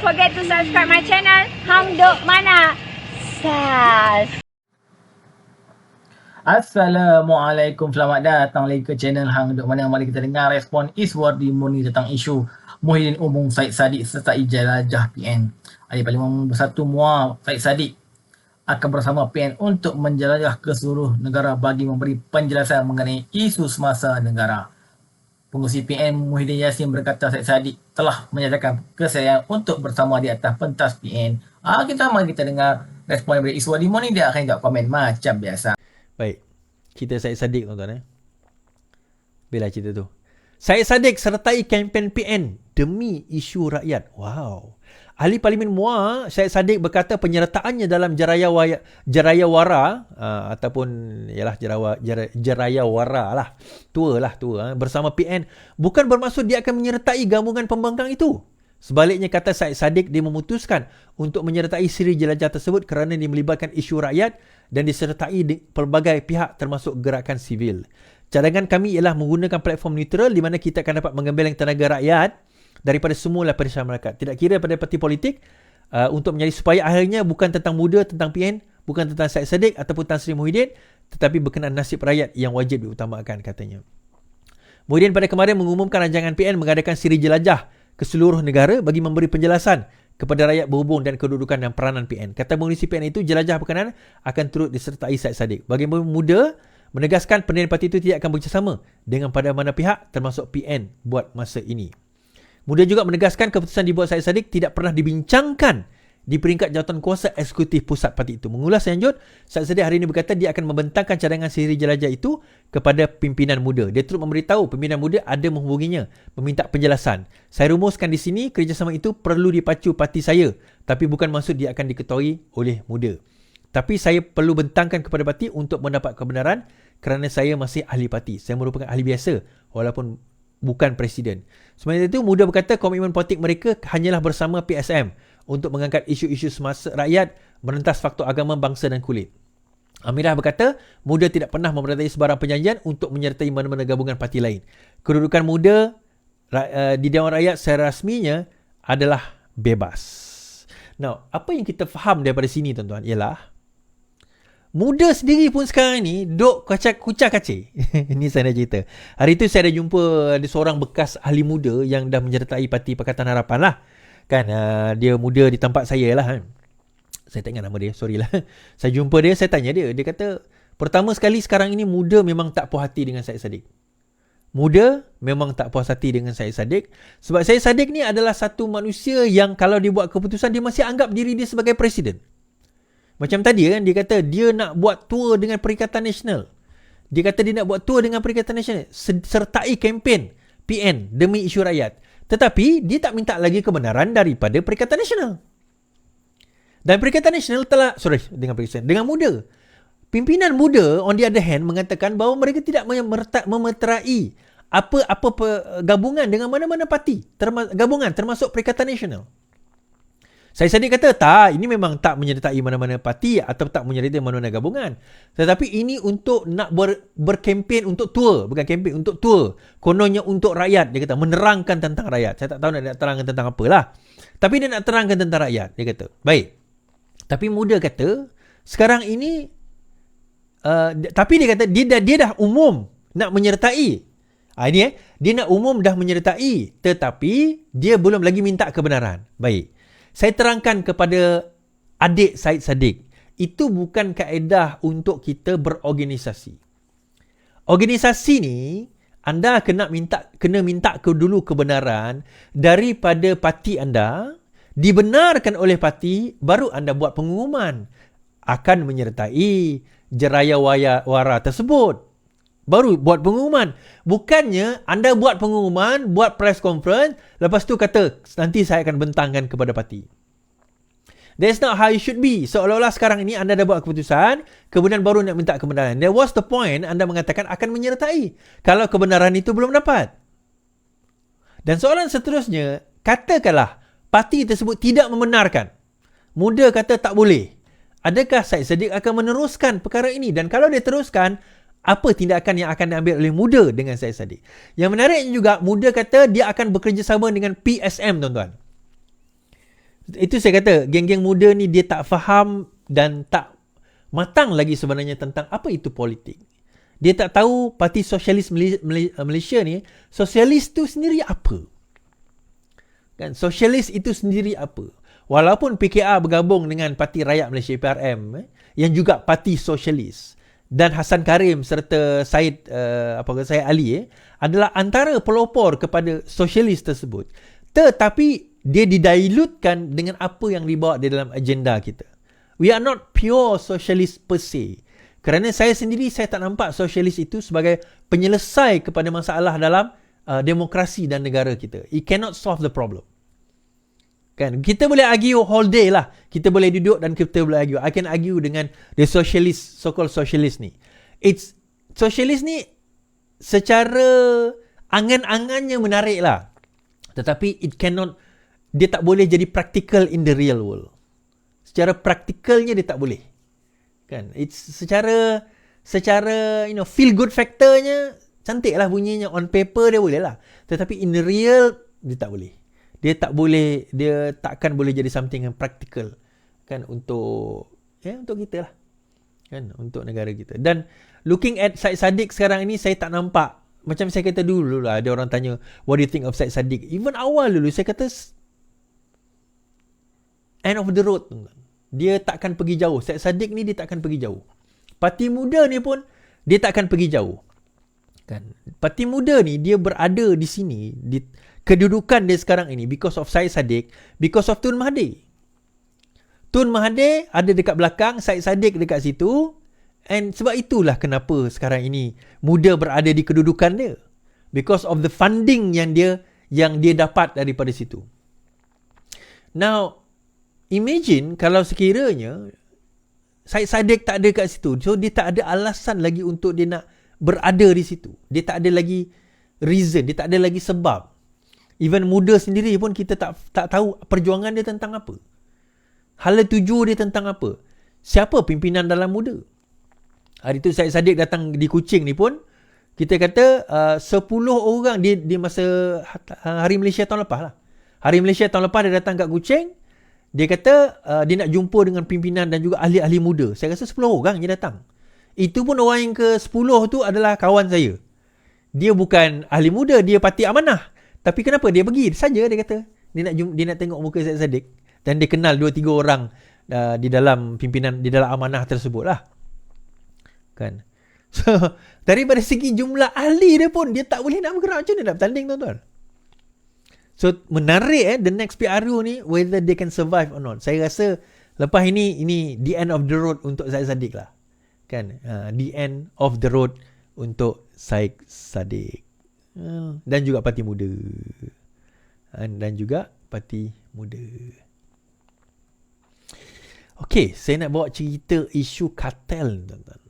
forget to subscribe my channel Hang Duk Mana Sas. Assalamualaikum, selamat datang lagi ke channel Hang Duk Mana. Mari kita dengar respon Iswardi Murni tentang isu Muhyiddin Umum, Syed Saddiq serta jelajah PN. Ahli Parlimen Bersatu MUA Syed Saddiq akan bersama PN untuk menjelajah ke seluruh negara bagi memberi penjelasan mengenai isu semasa negara. Pengurusi PN Muhyiddin Yassin berkata Syed Saddiq telah menyatakan kesediaan untuk bersama di atas pentas PN. Mari kita dengar respon daripada Iswardi Murni. Dia akan jawab komen macam biasa. Baik, cerita Syed Saddiq tuan-tuan. Bila cerita tu. Syed Saddiq sertai kempen PN demi isu rakyat. Wow. Ahli Parlimen MUA Syed Saddiq berkata penyertaannya dalam Jarayawara ataupun ialah Jarayawara lah. Tua bersama PN bukan bermaksud dia akan menyertai gabungan pembangkang itu. Sebaliknya, kata Syed Saddiq, dia memutuskan untuk menyertai siri jelajah tersebut kerana dia melibatkan isu rakyat dan disertai pelbagai pihak termasuk gerakan sivil. Cadangan kami ialah menggunakan platform neutral di mana kita akan dapat menggembeleng tenaga rakyat daripada semua lapisan masyarakat. Tidak kira pada parti politik untuk menjadi supaya akhirnya bukan tentang muda, tentang PN, bukan tentang Syed Saddiq ataupun Tan Sri Muhyiddin, tetapi berkenaan nasib rakyat yang wajib diutamakan, katanya. Muhyiddin pada kemarin mengumumkan rancangan PN mengadakan siri jelajah ke seluruh negara bagi memberi penjelasan kepada rakyat berhubung dan kedudukan dan peranan PN. Kata pengurusi PN itu, jelajah berkenaan akan turut disertai Syed Saddiq. Bagi muda, menegaskan pendirian parti itu tidak akan bekerjasama dengan pada mana pihak termasuk PN buat masa ini. Muda juga menegaskan keputusan dibuat Syed Saddiq tidak pernah dibincangkan di peringkat jawatan kuasa eksekutif pusat parti itu. Mengulas lanjut, Syed Saddiq hari ini berkata dia akan membentangkan cadangan siri jelajah itu kepada pimpinan muda. Dia turut memberitahu pimpinan muda ada menghubunginya meminta penjelasan. Saya rumuskan di sini kerjasama itu perlu dipacu parti saya, tapi bukan maksud dia akan diketuai oleh muda. Tapi saya perlu bentangkan kepada parti untuk mendapat kebenaran kerana saya masih ahli parti. Saya merupakan ahli biasa walaupun bukan presiden. Sementara itu, muda berkata komitmen politik mereka hanyalah bersama PSM untuk mengangkat isu-isu semasa rakyat, merentas faktor agama, bangsa dan kulit. Amirah berkata, muda tidak pernah memerintahkan sebarang perjanjian untuk menyertai mana-mana gabungan parti lain. Kedudukan muda di Dewan Rakyat secara rasminya adalah bebas. Now, apa yang kita faham daripada sini, tuan-tuan, ialah muda sendiri pun sekarang ni duk kucak-kacir. Ini saya nak cerita. Hari tu saya ada jumpa ada seorang bekas ahli muda yang dah menyertai Parti Pakatan Harapan lah. Kan, dia muda di tempat saya lah. Saya tak ingat nama dia, sorry lah. Saya jumpa dia, saya tanya dia. Dia kata, pertama sekali sekarang ini muda memang tak puas hati dengan Syed Saddiq. Muda memang tak puas hati dengan Syed Saddiq. Sebab Syed Saddiq ni adalah satu manusia yang kalau dia buat keputusan, dia masih anggap diri dia sebagai presiden. Macam tadi kan, dia kata dia nak buat tour dengan Perikatan Nasional. Dia kata dia nak buat tour dengan Perikatan Nasional, sertai kempen PN demi isu rakyat. Tetapi dia tak minta lagi kebenaran daripada Perikatan Nasional. Dan Perikatan Nasional dengan muda. Pimpinan muda on the other hand mengatakan bahawa mereka tidak memeterai apa gabungan dengan mana-mana parti, gabungan termasuk Perikatan Nasional. Syed Saddiq kata, tak, ini memang tak menyertai mana-mana parti atau tak menyertai mana-mana gabungan. Tetapi ini untuk nak berkempen untuk tour. Bukan kempen, untuk tour. Kononnya untuk rakyat. Dia kata, menerangkan tentang rakyat. Saya tak tahu nak terangkan tentang apalah. Tapi dia nak terangkan tentang rakyat. Dia kata, baik. Tapi muda kata, sekarang ini, tapi dia kata, dia dah umum nak menyertai. Dia nak umum dah menyertai. Tetapi, dia belum lagi minta kebenaran. Baik. Saya terangkan kepada adik Syed Saddiq, itu bukan kaedah untuk kita berorganisasi. Organisasi ni, anda kena minta dulu kebenaran daripada parti anda, dibenarkan oleh parti, baru anda buat pengumuman akan menyertai Jarayawara tersebut. Baru buat pengumuman. Bukannya anda buat pengumuman, buat press conference, lepas tu kata, nanti saya akan bentangkan kepada parti. That's not how it should be. Seolah-olah sekarang ini anda dah buat keputusan, kemudian baru nak minta kebenaran. That was the point, anda mengatakan akan menyertai kalau kebenaran itu belum dapat. Dan soalan seterusnya, katakanlah parti tersebut tidak membenarkan. Muda kata tak boleh. Adakah Syed Saddiq akan meneruskan perkara ini? Dan kalau dia teruskan, apa tindakan yang akan diambil oleh muda dengan Syed Saddiq? Yang menariknya juga, muda kata dia akan bekerjasama dengan PSM, tuan-tuan. Itu saya kata, geng-geng muda ni dia tak faham dan tak matang lagi sebenarnya tentang apa itu politik. Dia tak tahu Parti Sosialis Malaysia ni, sosialis tu sendiri apa. Kan, sosialis itu sendiri apa. Walaupun PKR bergabung dengan Parti Rakyat Malaysia PRM, yang juga parti sosialis, dan Hassan Karim serta Syed Ali adalah antara pelopor kepada sosialis tersebut. Tetapi dia didilutkan dengan apa yang dibawa di dalam agenda kita. We are not pure socialist per se. Kerana saya sendiri, saya tak nampak sosialis itu sebagai penyelesai kepada masalah dalam demokrasi dan negara kita. It cannot solve the problem. Kan? Kita boleh argue whole day lah. Kita boleh duduk dan kita boleh argue. I can argue dengan the socialist, so-called socialist ni. It's socialist ni secara angan-angannya menarik lah. Tetapi it cannot, dia tak boleh jadi practical in the real world. Secara praktikalnya dia tak boleh. Kan? It's secara feel good factornya cantik lah bunyinya, on paper dia boleh lah. Tetapi in the real dia tak boleh. Dia takkan boleh jadi something yang practical kan untuk kita lah. Kan, untuk negara kita. Dan looking at Syed Saddiq sekarang ini, saya tak nampak, macam saya kata dulu lah, ada orang tanya what do you think of Syed Saddiq. Even awal dulu saya kata end of the road. Dia takkan pergi jauh. Syed Saddiq ni dia takkan pergi jauh. Parti muda ni pun dia takkan pergi jauh. Kan? Parti muda ni dia berada di sini, di kedudukan dia sekarang ini because of Syed Saddiq, because of Tun Mahathir. Tun Mahathir ada dekat belakang, Syed Saddiq dekat situ, and sebab itulah kenapa sekarang ini muda berada di kedudukan dia. Because of the funding yang dia dapat daripada situ. Now, imagine kalau sekiranya Syed Saddiq tak ada kat situ, so dia tak ada alasan lagi untuk dia nak berada di situ. Dia tak ada lagi reason, dia tak ada lagi sebab. Even muda sendiri pun kita tak tahu perjuangan dia tentang apa. Hala tuju dia tentang apa. Siapa pimpinan dalam muda? Hari tu Syed Saddiq datang di Kuching ni pun, kita kata 10 orang di masa Hari Malaysia tahun lepas lah. Hari Malaysia tahun lepas dia datang kat Kuching. Dia kata dia nak jumpa dengan pimpinan dan juga ahli-ahli muda. Saya rasa 10 orang je datang. Itu pun orang yang ke-10 tu adalah kawan saya. Dia bukan ahli muda, dia parti amanah. Tapi kenapa dia pergi saja, dia kata. Dia nak tengok muka Syed Saddiq. Dan dia kenal 2-3 orang di dalam pimpinan, di dalam amanah tersebut lah. Kan? So, daripada segi jumlah ahli dia pun, dia tak boleh nak bergerak. Macam mana nak bertanding, tuan-tuan? So, menarik the next PRU ni, whether they can survive or not. Saya rasa lepas ini the end of the road untuk Syed Saddiq lah. Kan? The end of the road untuk Syed Saddiq. Dan juga Parti Muda. Dan juga Parti Muda. Okey, saya nak bawa cerita isu kartel, tuan-tuan.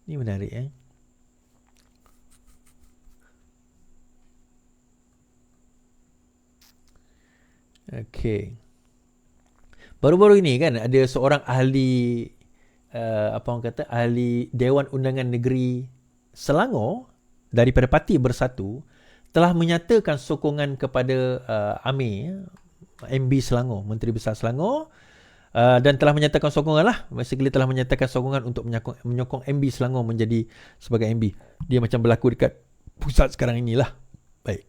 Ini menarik, Okey. Baru-baru ini kan ada seorang ahli ahli Dewan Undangan Negeri Selangor daripada Parti Bersatu telah menyatakan sokongan kepada Amir, MB Selangor, Menteri Besar Selangor, dan telah menyatakan sokongan lah. Basically telah menyatakan sokongan untuk menyokong MB Selangor menjadi sebagai MB. Dia macam berlaku dekat pusat sekarang inilah. Baik.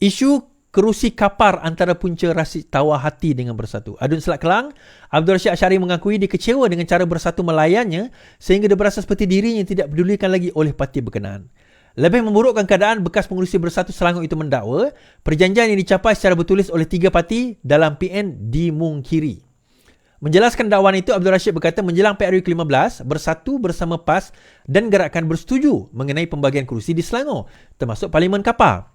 Isu kerusi kapar antara Punca Rasid Tawar Hati dengan Bersatu. Adun Selat Kelang, Abdul Rashid Ashari mengakui dia kecewa dengan cara Bersatu melayannya sehingga dia berasa seperti dirinya tidak dipedulikan lagi oleh parti berkenaan. Lebih memburukkan keadaan, bekas pengurusi Bersatu Selangor itu mendakwa perjanjian yang dicapai secara bertulis oleh 3 parti dalam PN dimungkiri. Menjelaskan dakwaan itu, Abdul Rashid berkata menjelang PRU ke-15, Bersatu bersama PAS dan Gerakan bersetuju mengenai pembagian kerusi di Selangor, termasuk Parlimen Kapar.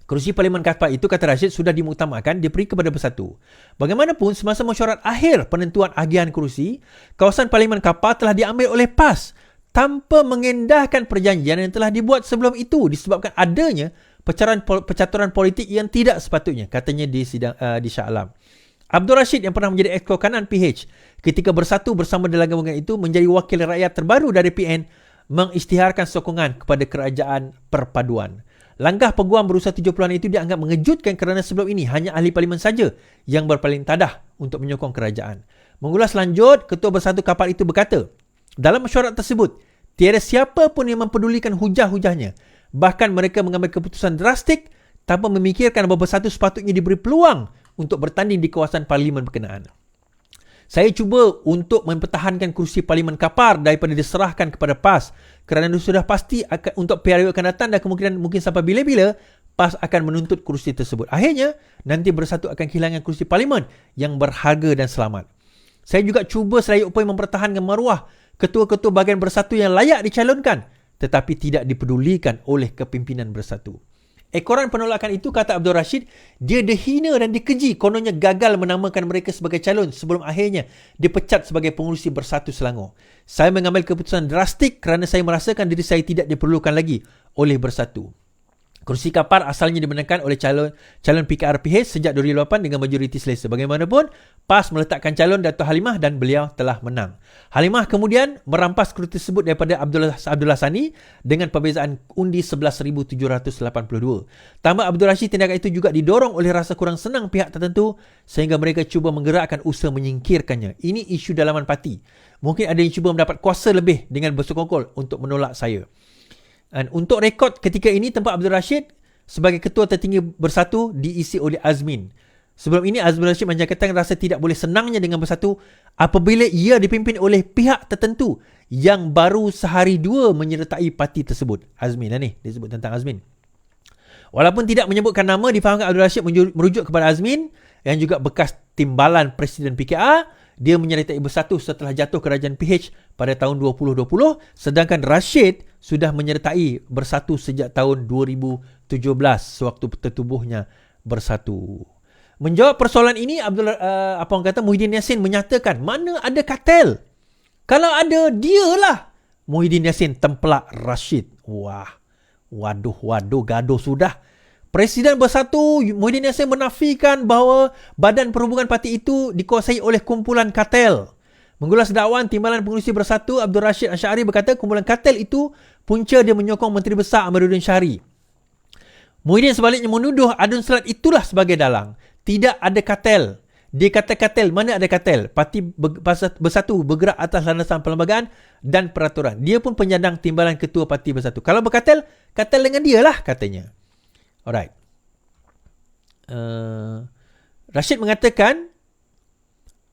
Kerusi Parlimen Kapar itu, kata Rashid, sudah dimuktamadkan diberi kepada Bersatu. Bagaimanapun, semasa mesyuarat akhir penentuan agihan kerusi, kawasan Parlimen Kapar telah diambil oleh PAS tanpa mengendahkan perjanjian yang telah dibuat sebelum itu disebabkan adanya percaturan politik yang tidak sepatutnya, katanya di sidang di Shah Alam. Abdul Rashid yang pernah menjadi exco kanan PH ketika Bersatu bersama dalam gabungan itu menjadi wakil rakyat terbaru dari PN mengisytiharkan sokongan kepada kerajaan perpaduan. Langkah peguam berusia 70-an itu dianggap mengejutkan kerana sebelum ini hanya ahli parlimen saja yang berpaling tadah untuk menyokong kerajaan. Mengulas lanjut, Ketua Bersatu kapal itu berkata, dalam mesyuarat tersebut, tiada siapa pun yang mempedulikan hujah-hujahnya. Bahkan mereka mengambil keputusan drastik tanpa memikirkan bahawa Bersatu sepatutnya diberi peluang untuk bertanding di kawasan parlimen berkenaan. Saya cuba untuk mempertahankan kerusi parlimen kapar daripada diserahkan kepada PAS kerana sudah pasti untuk periode akan datang dan kemungkinan mungkin sampai bila-bila PAS akan menuntut kerusi tersebut. Akhirnya, nanti Bersatu akan kehilangan kerusi parlimen yang berharga dan selamat. Saya juga cuba selaya upaya mempertahankan maruah ketua-ketua bahagian Bersatu yang layak dicalonkan tetapi tidak dipedulikan oleh kepimpinan Bersatu. Ekoran penolakan itu, kata Abdul Rashid, dia dihina dan dikeji kononnya gagal menamakan mereka sebagai calon sebelum akhirnya dipecat sebagai pengurusi Bersatu Selangor. Saya mengambil keputusan drastik kerana saya merasakan diri saya tidak diperlukan lagi oleh Bersatu. Kerusi kapar asalnya dimenangkan oleh calon PKRPH sejak 2008 dengan majoriti selesa. Bagaimanapun, PAS meletakkan calon Dato' Halimah dan beliau telah menang. Halimah kemudian merampas kerusi tersebut daripada Abdullah Sani dengan perbezaan undi 11,782. Tambah Abdul Rashid, tindakan itu juga didorong oleh rasa kurang senang pihak tertentu sehingga mereka cuba menggerakkan usaha menyingkirkannya. Ini isu dalaman parti. Mungkin ada yang cuba mendapat kuasa lebih dengan bersekongkol untuk menolak saya. Dan untuk rekod ketika ini, tempat Abdul Rashid sebagai ketua tertinggi Bersatu diisi oleh Azmin. Sebelum ini, Abdul Rashid menyatakan rasa tidak boleh senangnya dengan Bersatu apabila ia dipimpin oleh pihak tertentu yang baru sehari dua menyertai parti tersebut. Azmin lah ni, dia sebut tentang Azmin. Walaupun tidak menyebutkan nama, difahamkan Abdul Rashid merujuk kepada Azmin yang juga bekas timbalan Presiden PKR. Dia menyertai Bersatu setelah jatuh kerajaan PH pada tahun 2020, sedangkan Rashid sudah menyertai Bersatu sejak tahun 2017 sewaktu tertubuhnya Bersatu. Menjawab persoalan ini, Muhyiddin Yassin menyatakan mana ada kartel. Kalau ada, dialah. Muhyiddin Yassin tempelak Rashid. Waduh, gaduh sudah. Presiden Bersatu Muhyiddin Yassin menafikan bahawa badan perhubungan parti itu dikuasai oleh kumpulan kartel. Mengulas dakwaan timbalan pengurusi Bersatu, Abdul Rashid Ash'ari berkata kumpulan kartel itu punca dia menyokong Menteri Besar Ahmaduddin Syahri. Muhyiddin sebaliknya menuduh Adun Salat itulah sebagai dalang. Tidak ada kartel. Dia kata kartel, mana ada kartel? Parti Bersatu bergerak atas landasan perlembagaan dan peraturan. Dia pun penyandang timbalan ketua Parti Bersatu. Kalau berkartel, kartel dengan dia lah katanya. Alright. Rashid mengatakan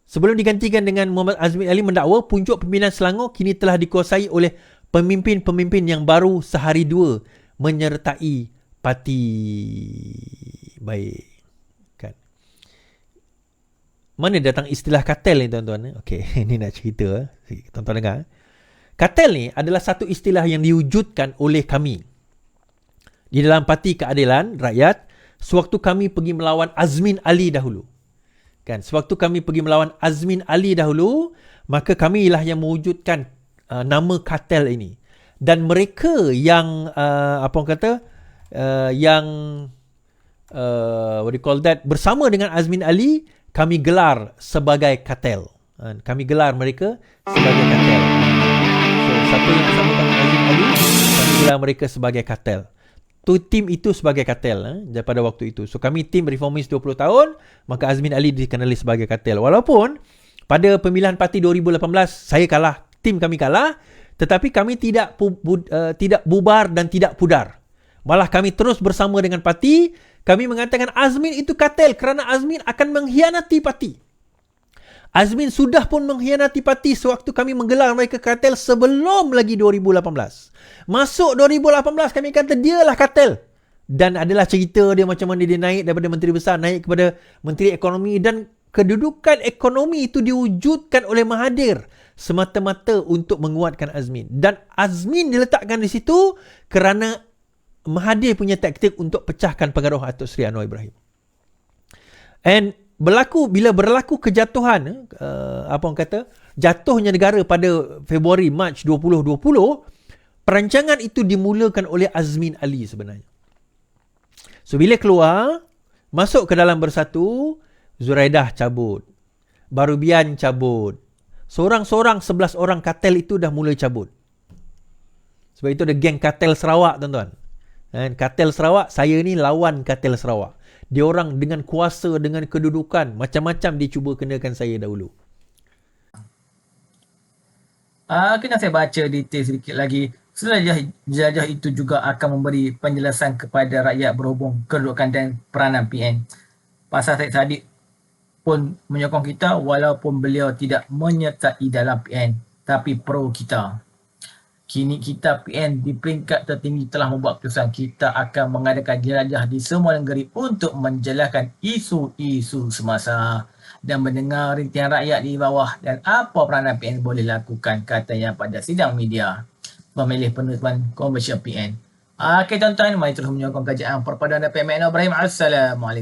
sebelum digantikan dengan Muhammad Azmin Ali mendakwa puncuk pimpinan Selangor kini telah dikuasai oleh pemimpin-pemimpin yang baru sehari dua menyertai parti. Baik. Kan. Mana datang istilah kartel ni tuan-tuan? Okey, ini nak cerita. Tuan-tuan dengar. Kartel ni adalah satu istilah yang diwujudkan oleh kami di dalam Parti Keadilan Rakyat sewaktu kami pergi melawan Azmin Ali dahulu. Kan, sewaktu kami pergi melawan Azmin Ali dahulu, maka kamilah yang mewujudkan nama kartel ini. Dan mereka yang bersama dengan Azmin Ali, kami gelar sebagai kartel. Kami gelar mereka sebagai kartel. So, satu yang bersama dengan Azmin Ali, kami gelar mereka sebagai kartel. Tim itu sebagai kartel daripada waktu itu. So kami tim reformis 20 tahun, maka Azmin Ali dikenali sebagai kartel. Walaupun pada pemilihan parti 2018 saya kalah, tim kami kalah, tetapi kami tidak bubar dan tidak pudar. Malah kami terus bersama dengan parti. Kami mengatakan Azmin itu kartel kerana Azmin akan mengkhianati parti. Azmin sudah pun mengkhianati parti sewaktu kami menggelar mereka kartel sebelum lagi 2018. Masuk 2018 kami kata dialah kartel. Dan adalah cerita dia macam mana dia naik daripada Menteri Besar naik kepada Menteri Ekonomi, dan kedudukan ekonomi itu diwujudkan oleh Mahathir semata-mata untuk menguatkan Azmin. Dan Azmin diletakkan di situ kerana Mahathir punya taktik untuk pecahkan pengaruh Datuk Seri Anwar Ibrahim. And bila berlaku kejatuhan, jatuhnya negara pada Februari Mac 2020, perancangan itu dimulakan oleh Azmin Ali sebenarnya. So bila keluar, masuk ke dalam Bersatu, Zuraidah cabut, Barubian cabut, seorang-seorang 11 orang kartel itu dah mulai cabut. Sebab itu ada geng kartel Sarawak, tuan-tuan. Kartel Sarawak, saya ni lawan kartel Sarawak. Dia orang dengan kuasa, dengan kedudukan, macam-macam dia cuba kenakan saya dahulu. Kena saya baca detail sedikit lagi. Jelajah itu juga akan memberi penjelasan kepada rakyat berhubung kedudukan dan peranan PN. Pasal Syed Saddiq pun menyokong kita walaupun beliau tidak menyertai dalam PN, tapi pro kita. Kini kita PN di peringkat tertinggi telah membuat keputusan kita akan mengadakan jelajah di semua negeri untuk menjelaskan isu-isu semasa dan mendengar rintihan rakyat di bawah dan apa peranan PN boleh lakukan, katanya pada sidang media pemilih penutupan komersial PN. Okey tuan-tuan, mari terus menyokong kajian perpaduan PN Ibrahim. Assalamualaikum.